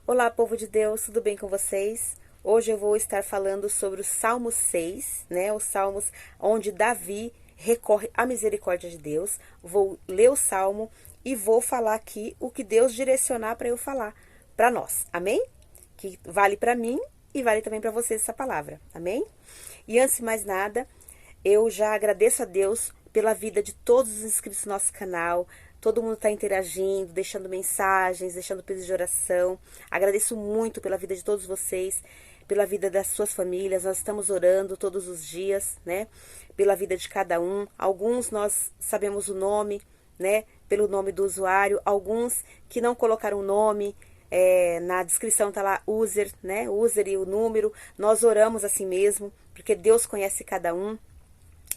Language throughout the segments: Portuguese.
Olá, povo de Deus, tudo bem com vocês? Hoje eu vou estar falando sobre o Salmo 6, né? Os Salmos onde Davi recorre à misericórdia de Deus. Vou ler o Salmo e vou falar aqui o que Deus direcionar para eu falar para nós, amém? Que vale para mim e vale também para vocês essa palavra, amém? E antes de mais nada, eu já agradeço a Deus pela vida de todos os inscritos no nosso canal. Todo mundo está interagindo, deixando mensagens, deixando pedidos de oração. Agradeço muito pela vida de todos vocês, pela vida das suas famílias. Nós estamos orando todos os dias, né? Pela vida de cada um. Alguns nós sabemos o nome, né? Pelo nome do usuário. Alguns que não colocaram o nome, na descrição tá lá user, né? User e o número. Nós oramos assim mesmo, porque Deus conhece cada um.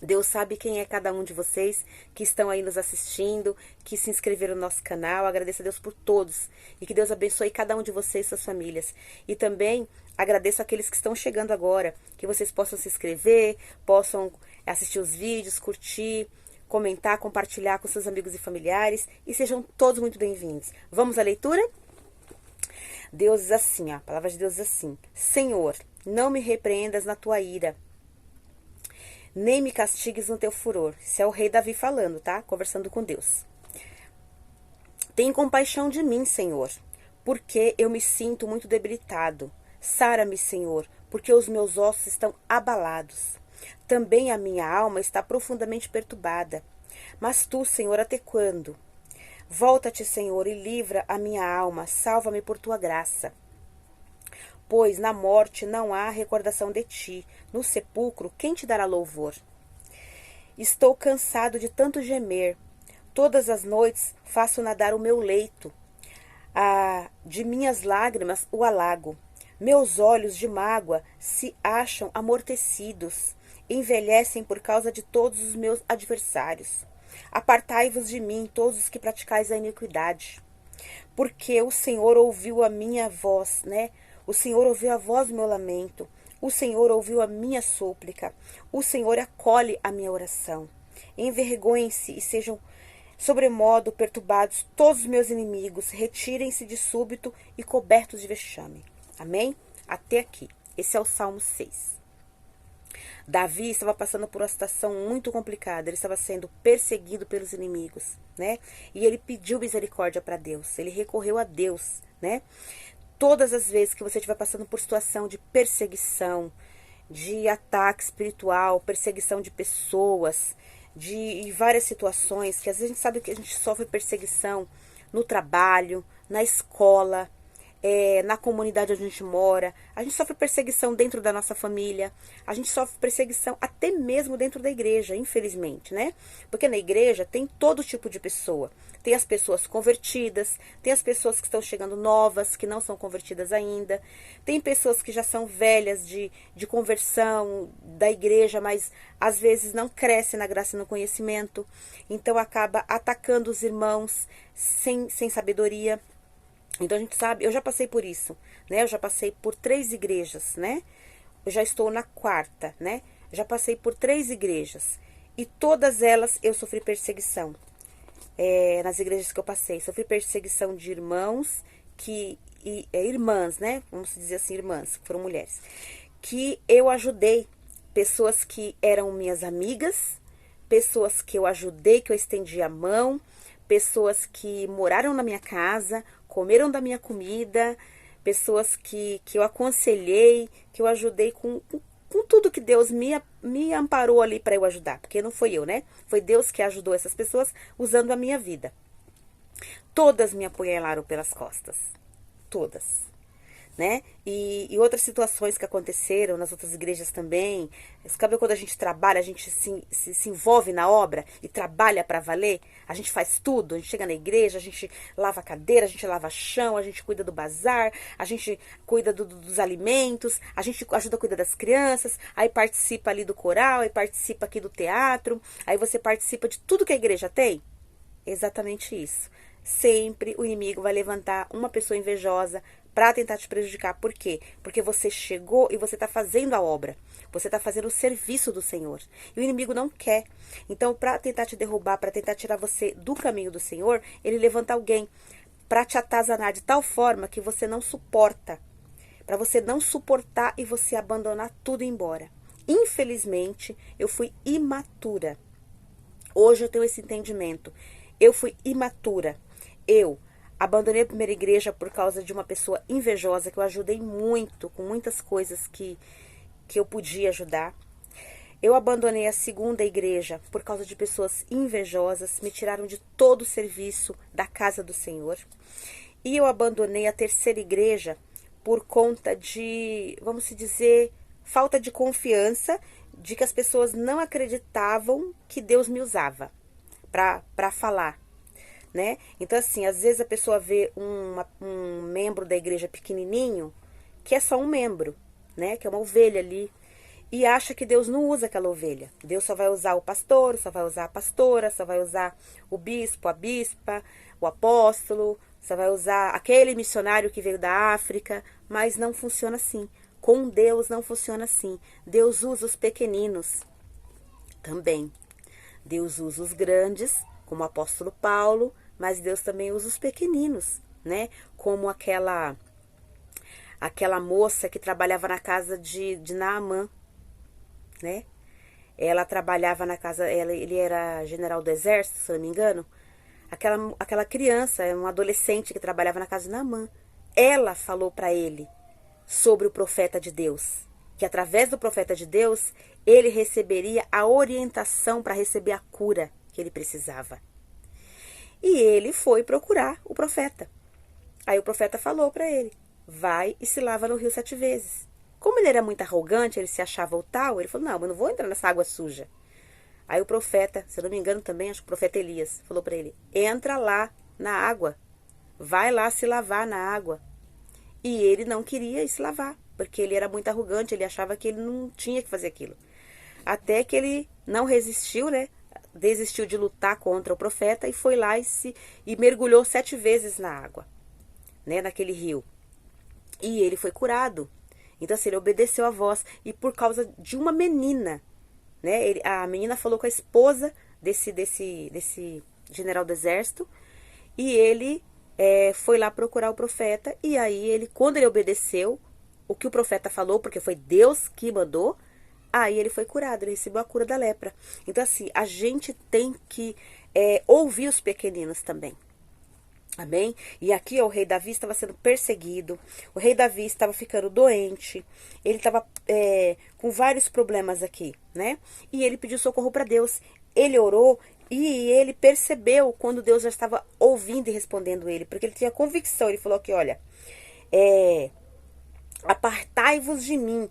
Deus sabe quem é cada um de vocês que estão aí nos assistindo, que se inscreveram no nosso canal. Agradeço a Deus por todos e que Deus abençoe cada um de vocês e suas famílias. E também agradeço aqueles que estão chegando agora, que vocês possam se inscrever, possam assistir os vídeos, curtir, comentar, compartilhar com seus amigos e familiares e sejam todos muito bem-vindos. Vamos à leitura? Deus diz assim, ó, a palavra de Deus diz assim: Senhor, não me repreendas na tua ira, nem me castigues no teu furor. Isso é o rei Davi falando, tá? Conversando com Deus. Tem compaixão de mim, Senhor, porque eu me sinto muito debilitado. Sara-me, Senhor, porque os meus ossos estão abalados. Também a minha alma está profundamente perturbada. Mas tu, Senhor, até quando? Volta-te, Senhor, e livra a minha alma. Salva-me por tua graça. Pois na morte não há recordação de ti, no sepulcro quem te dará louvor? Estou cansado de tanto gemer, todas as noites faço nadar o meu leito, de minhas lágrimas o alago. Meus olhos de mágoa se acham amortecidos, envelhecem por causa de todos os meus adversários. Apartai-vos de mim, todos os que praticais a iniquidade, porque o Senhor ouviu a minha voz, né? O Senhor ouviu a voz do meu lamento. O Senhor ouviu a minha súplica. O Senhor acolhe a minha oração. Envergonhem-se e sejam sobremodo perturbados todos os meus inimigos. Retirem-se de súbito e cobertos de vexame. Amém? Até aqui. Esse é o Salmo 6. Davi estava passando por uma situação muito complicada. Ele estava sendo perseguido pelos inimigos, né? E ele pediu misericórdia para Deus. Ele recorreu a Deus, né? Todas as vezes que você estiver passando por situação de perseguição, de ataque espiritual, perseguição de pessoas, de várias situações, que às vezes a gente sabe que a gente sofre perseguição no trabalho, na escola, na comunidade onde a gente mora, a gente sofre perseguição dentro da nossa família, a gente sofre perseguição até mesmo dentro da igreja, infelizmente, né? Porque na igreja tem todo tipo de pessoa. Tem as pessoas convertidas, tem as pessoas que estão chegando novas, que não são convertidas ainda, tem pessoas que já são velhas de conversão da igreja, mas às vezes não crescem na graça e no conhecimento, então acaba atacando os irmãos sem sabedoria. Então a gente sabe, eu já passei por isso, né? Eu já passei por 3 igrejas, né? Eu já estou na 4ª, né? Já passei por 3 igrejas e todas elas eu sofri perseguição. Nas igrejas que eu passei, sofri perseguição de irmãos irmãs, né? Vamos dizer assim, irmãs, que foram mulheres, que eu ajudei, pessoas que eram minhas amigas, pessoas que eu ajudei, que eu estendi a mão, pessoas que moraram na minha casa, comeram da minha comida, pessoas que eu aconselhei, que eu ajudei com tudo que Deus me amparou ali para eu ajudar, porque não foi eu, né? Foi Deus que ajudou essas pessoas usando a minha vida. Todas me apunhalaram pelas costas, todas, né? E outras situações que aconteceram nas outras igrejas também. Sabe quando a gente trabalha, a gente se envolve na obra e trabalha para valer? A gente faz tudo, a gente chega na igreja, a gente lava a cadeira, a gente lava chão, a gente cuida do bazar, a gente cuida dos alimentos, a gente ajuda a cuidar das crianças, aí participa ali do coral, aí participa aqui do teatro, aí você participa de tudo que a igreja tem. Exatamente isso. Sempre o inimigo vai levantar uma pessoa invejosa para tentar te prejudicar. Por quê? Porque você chegou e você está fazendo a obra. Você está fazendo o serviço do Senhor. E o inimigo não quer. Então, para tentar te derrubar, para tentar tirar você do caminho do Senhor, ele levanta alguém para te atazanar de tal forma que você não suporta. Para você não suportar e você abandonar tudo e ir embora. Infelizmente, eu fui imatura. Hoje eu tenho esse entendimento. Eu fui imatura. Eu abandonei a primeira igreja por causa de uma pessoa invejosa que eu ajudei muito, com muitas coisas que eu podia ajudar. Eu abandonei a segunda igreja por causa de pessoas invejosas, me tiraram de todo o serviço da casa do Senhor. E eu abandonei a terceira igreja por conta de, vamos dizer, falta de confiança, de que as pessoas não acreditavam que Deus me usava para falar, né? Então, assim, às vezes a pessoa vê um membro da igreja pequenininho, que é só um membro, né? Que é uma ovelha ali, e acha que Deus não usa aquela ovelha. Deus só vai usar o pastor, só vai usar a pastora, só vai usar o bispo, a bispa, o apóstolo, só vai usar aquele missionário que veio da África, mas não funciona assim. Com Deus não funciona assim. Deus usa os pequeninos também. Deus usa os grandes, como o apóstolo Paulo, mas Deus também usa os pequeninos, né? Como aquela moça que trabalhava na casa de Naamã, né? Ela trabalhava na casa, ele era general do exército, se eu não me engano. Aquela criança, um adolescente que trabalhava na casa de Naamã. Ela falou para ele sobre o profeta de Deus, que através do profeta de Deus, ele receberia a orientação para receber a cura que ele precisava. E ele foi procurar o profeta. Aí o profeta falou para ele: vai e se lava no rio 7 vezes. Como ele era muito arrogante, ele se achava o tal, ele falou: não, eu não vou entrar nessa água suja. Aí o profeta, se eu não me engano também, acho que o profeta Elias, falou para ele: entra lá na água, vai lá se lavar na água. E ele não queria ir se lavar, porque ele era muito arrogante, ele achava que ele não tinha que fazer aquilo. Até que ele não resistiu, né? Desistiu de lutar contra o profeta e foi lá e mergulhou 7 vezes na água, né? Naquele rio. E ele foi curado. Então, assim, ele obedeceu a voz. E por causa de uma menina, né? A menina falou com a esposa desse general do exército. E ele foi lá procurar o profeta. E aí, quando ele obedeceu o que o profeta falou, porque foi Deus que mandou, aí ele foi curado, ele recebeu a cura da lepra. Então, assim, a gente tem que ouvir os pequeninos também. Amém? E aqui, ó, o rei Davi estava sendo perseguido, o rei Davi estava ficando doente, ele estava com vários problemas aqui, né? E ele pediu socorro para Deus, ele orou e ele percebeu quando Deus já estava ouvindo e respondendo ele, porque ele tinha convicção, ele falou aqui, olha, apartai-vos de mim,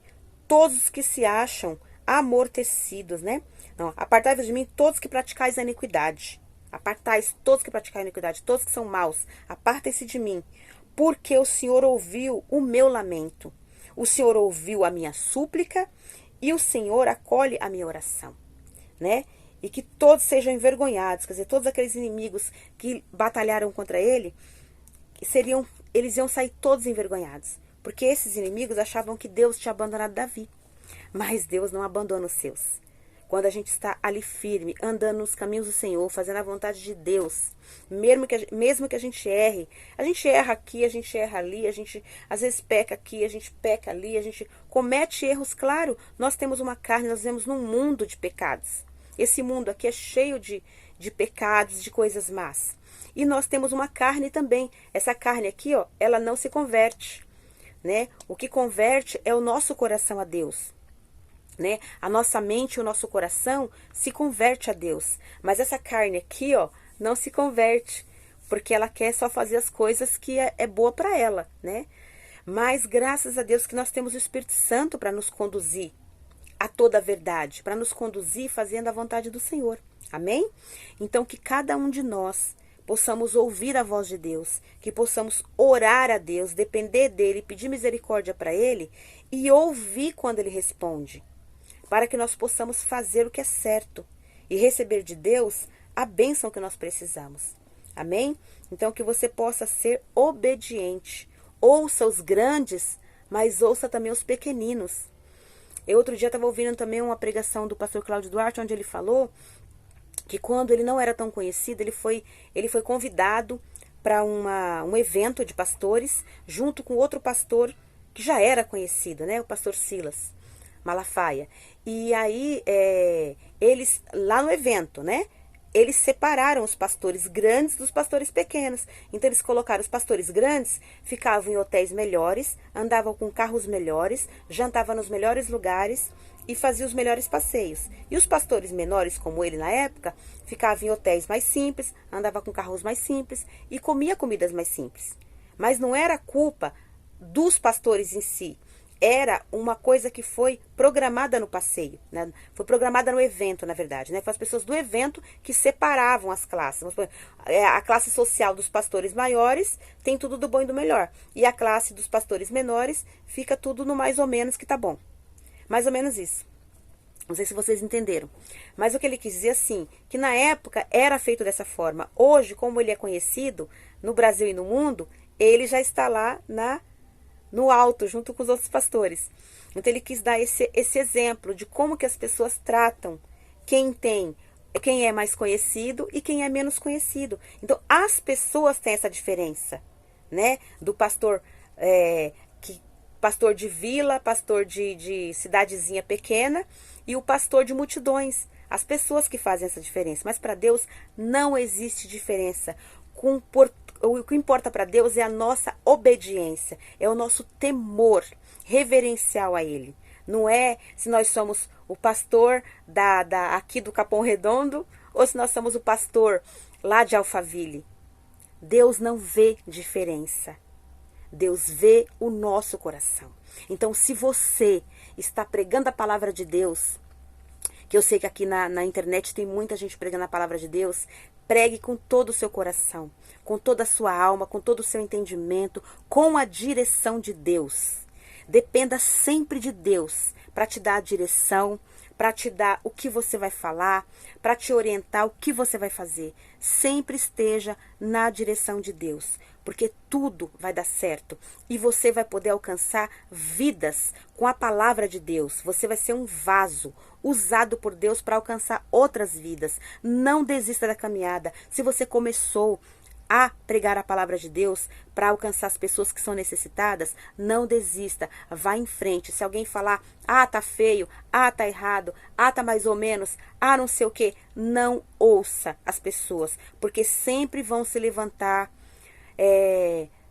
todos os que se acham amortecidos, né? Não, apartai-vos de mim, todos que praticais a iniquidade. Apartai-se todos que praticam a iniquidade, todos que são maus, apartem-se de mim, porque o Senhor ouviu o meu lamento, o Senhor ouviu a minha súplica e o Senhor acolhe a minha oração, né? E que todos sejam envergonhados, quer dizer, todos aqueles inimigos que batalharam contra ele, eles iam sair todos envergonhados, porque esses inimigos achavam que Deus tinha abandonado Davi, mas Deus não abandona os seus. Quando a gente está ali firme, andando nos caminhos do Senhor, fazendo a vontade de Deus, mesmo que a gente erra aqui, a gente erra ali, a gente às vezes peca aqui, a gente peca ali, a gente comete erros, claro, nós temos uma carne, nós vivemos num mundo de pecados. Esse mundo aqui é cheio de pecados, de coisas más. E nós temos uma carne também. Essa carne aqui, ó, ela não se converte, né? O que converte é o nosso coração a Deus. Né? A nossa mente e o nosso coração se converte a Deus. Mas essa carne aqui, ó, não se converte, porque ela quer só fazer as coisas que é boa para ela, né? Mas graças a Deus que nós temos o Espírito Santo para nos conduzir a toda a verdade, para nos conduzir fazendo a vontade do Senhor. Amém? Então que cada um de nós possamos ouvir a voz de Deus, que possamos orar a Deus, depender dele, pedir misericórdia para ele e ouvir quando ele responde, para que nós possamos fazer o que é certo e receber de Deus a bênção que nós precisamos. Amém? Então, que você possa ser obediente. Ouça os grandes, mas ouça também os pequeninos. Eu outro dia estava ouvindo também uma pregação do pastor Cláudio Duarte, onde ele falou que quando ele não era tão conhecido, ele foi convidado para um evento de pastores, junto com outro pastor que já era conhecido, né? O pastor Silas Malafaia. E aí, eles, lá no evento, né? Eles separaram os pastores grandes dos pastores pequenos. Então, eles colocaram os pastores grandes, ficavam em hotéis melhores, andavam com carros melhores, jantavam nos melhores lugares e faziam os melhores passeios. E os pastores menores, como ele na época, ficavam em hotéis mais simples, andavam com carros mais simples e comia comidas mais simples. Mas não era culpa dos pastores em si. Era uma coisa que foi programada no passeio, né? Foi programada no evento, na verdade, né? Foi as pessoas do evento que separavam as classes. A classe social dos pastores maiores tem tudo do bom e do melhor. E a classe dos pastores menores fica tudo no mais ou menos que tá bom. Mais ou menos isso. Não sei se vocês entenderam. Mas o que ele quis dizer assim, que na época era feito dessa forma. Hoje, como ele é conhecido no Brasil e no mundo, ele já está lá no alto, junto com os outros pastores. Então, ele quis dar esse exemplo de como que as pessoas tratam quem é mais conhecido e quem é menos conhecido. Então, as pessoas têm essa diferença, né? Do pastor, pastor de vila, pastor de cidadezinha pequena e o pastor de multidões. As pessoas que fazem essa diferença. Mas para Deus não existe diferença. O que importa para Deus é a nossa obediência, é o nosso temor reverencial a Ele. Não é se nós somos o pastor aqui do Capão Redondo ou se nós somos o pastor lá de Alphaville. Deus não vê diferença. Deus vê o nosso coração. Então, se você está pregando a palavra de Deus, que eu sei que aqui na internet tem muita gente pregando a palavra de Deus, pregue com todo o seu coração, com toda a sua alma, com todo o seu entendimento, com a direção de Deus. Dependa sempre de Deus para te dar a direção, para te dar o que você vai falar, para te orientar o que você vai fazer. Sempre esteja na direção de Deus, porque tudo vai dar certo e você vai poder alcançar vidas com a palavra de Deus. Você vai ser um vaso usado por Deus para alcançar outras vidas. Não desista da caminhada. Se você começou a pregar a palavra de Deus para alcançar as pessoas que são necessitadas, não desista, vá em frente. Se alguém falar, tá feio, tá errado, tá mais ou menos, não sei o que, não ouça as pessoas, porque sempre vão se levantar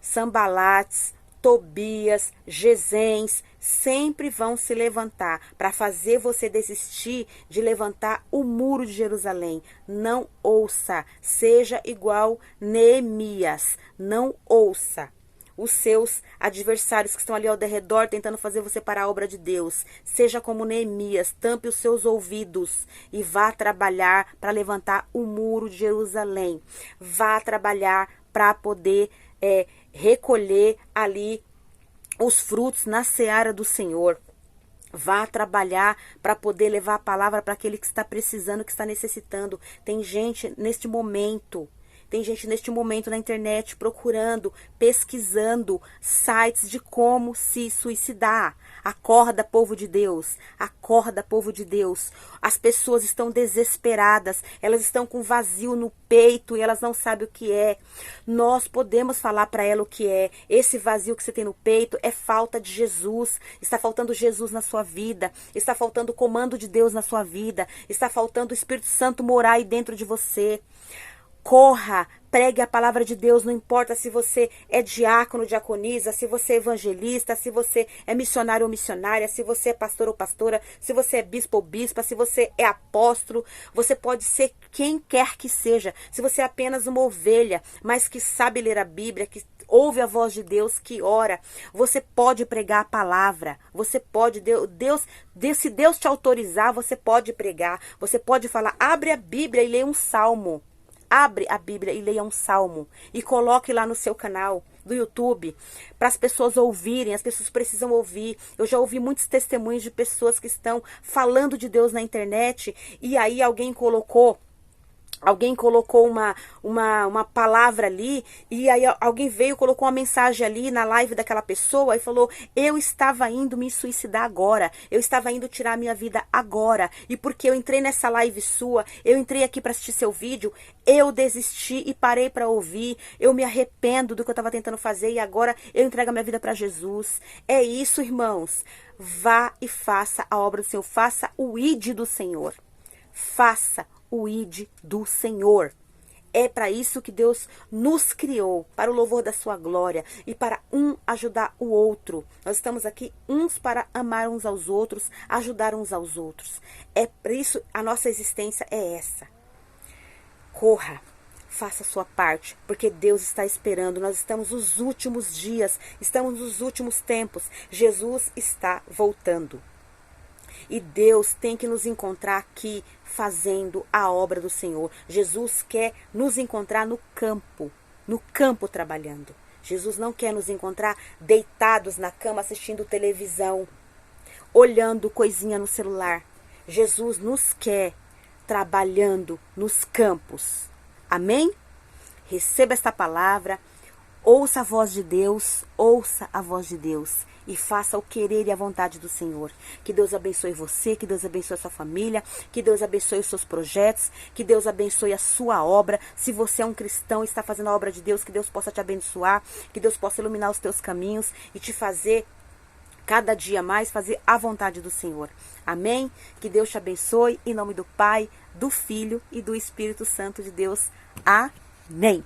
Sambalates, Tobias, Gesens, sempre vão se levantar para fazer você desistir de levantar o muro de Jerusalém. Não ouça, seja igual Neemias, não ouça os seus adversários que estão ali ao redor tentando fazer você parar a obra de Deus. Seja como Neemias, tampe os seus ouvidos e vá trabalhar para levantar o muro de Jerusalém. Vá trabalhar para poder recolher ali os frutos na seara do Senhor. Vá trabalhar para poder levar a palavra para aquele que está precisando, que está necessitando. Tem gente neste momento na internet procurando, pesquisando sites de como se suicidar. Acorda, povo de Deus. Acorda, povo de Deus. As pessoas estão desesperadas. Elas estão com vazio no peito e elas não sabem o que é. Nós podemos falar para ela o que é. Esse vazio que você tem no peito é falta de Jesus. Está faltando Jesus na sua vida. Está faltando o comando de Deus na sua vida. Está faltando o Espírito Santo morar aí dentro de você. Corra, pregue a palavra de Deus, não importa se você é diácono, diaconisa, se você é evangelista, se você é missionário ou missionária, se você é pastor ou pastora, se você é bispo ou bispa, se você é apóstolo, você pode ser quem quer que seja. Se você é apenas uma ovelha, mas que sabe ler a Bíblia, que ouve a voz de Deus, que ora, você pode pregar a palavra, você pode, se Deus te autorizar, você pode pregar, você pode falar, abre a Bíblia e leia um salmo. Abre a Bíblia e leia um salmo e coloque lá no seu canal do YouTube para as pessoas ouvirem. As pessoas precisam ouvir. Eu já ouvi muitos testemunhos de pessoas que estão falando de Deus na internet e aí alguém colocou Alguém colocou uma palavra ali, e aí alguém veio, colocou uma mensagem ali na live daquela pessoa e falou: eu estava indo me suicidar agora, eu estava indo tirar a minha vida agora, e porque eu entrei nessa live sua, eu entrei aqui para assistir seu vídeo, eu desisti e parei para ouvir, eu me arrependo do que eu estava tentando fazer e agora eu entrego a minha vida para Jesus. É isso, irmãos. Vá e faça a obra do Senhor, faça o ID do Senhor. Faça o ID do Senhor. É para isso que Deus nos criou, para o louvor da sua glória e para um ajudar o outro. Nós estamos aqui uns para amar uns aos outros, ajudar uns aos outros. É por isso a nossa existência é essa. Corra, faça a sua parte, porque Deus está esperando. Nós estamos nos últimos dias, estamos nos últimos tempos. Jesus está voltando. E Deus tem que nos encontrar aqui fazendo a obra do Senhor. Jesus quer nos encontrar no campo trabalhando. Jesus não quer nos encontrar deitados na cama assistindo televisão, olhando coisinha no celular. Jesus nos quer trabalhando nos campos. Amém? Receba esta palavra, ouça a voz de Deus, ouça a voz de Deus. E faça o querer e a vontade do Senhor. Que Deus abençoe você, que Deus abençoe a sua família, que Deus abençoe os seus projetos, que Deus abençoe a sua obra. Se você é um cristão e está fazendo a obra de Deus, que Deus possa te abençoar, que Deus possa iluminar os teus caminhos e te fazer cada dia mais fazer a vontade do Senhor. Amém? Que Deus te abençoe, em nome do Pai, do Filho e do Espírito Santo de Deus. Amém.